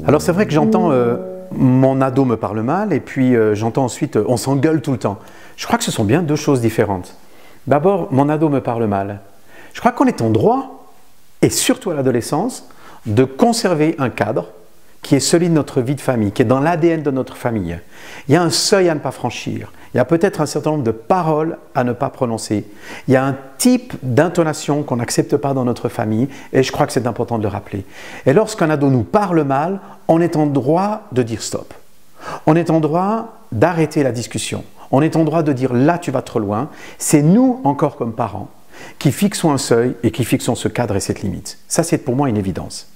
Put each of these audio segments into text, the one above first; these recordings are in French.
Alors c'est vrai que j'entends mon ado me parle mal et puis j'entends ensuite on s'engueule tout le temps. Je crois que ce sont bien deux choses différentes. D'abord, mon ado me parle mal. Je crois qu'on est en droit, et surtout à l'adolescence, de conserver un cadre qui est celui de notre vie de famille, qui est dans l'ADN de notre famille. Il y a un seuil à ne pas franchir. Il y a peut-être un certain nombre de paroles à ne pas prononcer. Il y a un type d'intonation qu'on n'accepte pas dans notre famille et je crois que c'est important de le rappeler. Et lorsqu'un ado nous parle mal, on est en droit de dire stop. On est en droit d'arrêter la discussion. On est en droit de dire là tu vas trop loin. C'est nous, encore comme parents, qui fixons un seuil et qui fixons ce cadre et cette limite. Ça, c'est pour moi une évidence.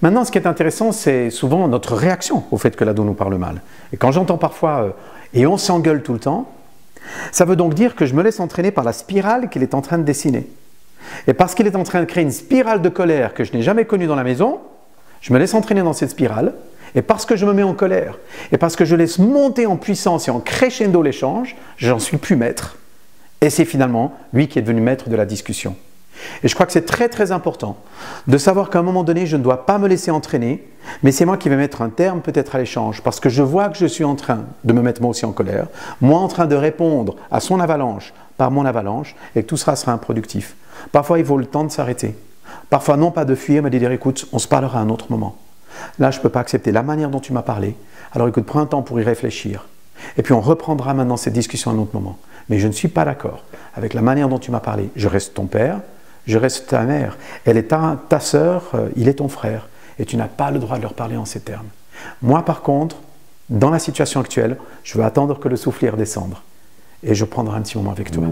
Maintenant, ce qui est intéressant, c'est souvent notre réaction au fait que l'ado nous parle mal. Et quand j'entends parfois « et on s'engueule tout le temps », ça veut donc dire que je me laisse entraîner par la spirale qu'il est en train de dessiner. Et parce qu'il est en train de créer une spirale de colère que je n'ai jamais connue dans la maison, je me laisse entraîner dans cette spirale. Et parce que je me mets en colère, et parce que je laisse monter en puissance et en crescendo l'échange, j'en suis plus maître. Et c'est finalement lui qui est devenu maître de la discussion. Et je crois que c'est très très important de savoir qu'à un moment donné, je ne dois pas me laisser entraîner, mais c'est moi qui vais mettre un terme peut-être à l'échange, parce que je vois que je suis en train de me mettre moi aussi en colère, moi en train de répondre à son avalanche par mon avalanche, et que tout sera improductif. Parfois, il vaut le temps de s'arrêter. Parfois, non pas de fuir, mais de dire, écoute, on se parlera à un autre moment. Là, je ne peux pas accepter la manière dont tu m'as parlé, alors écoute, prends un temps pour y réfléchir. Et puis on reprendra maintenant cette discussion à un autre moment. Mais je ne suis pas d'accord avec la manière dont tu m'as parlé. Je reste ton père, je reste ta mère. Elle est ta sœur, il est ton frère. Et tu n'as pas le droit de leur parler en ces termes. Moi, par contre, dans la situation actuelle, je veux attendre que le soufflet redescende. Et je prendrai un petit moment avec toi.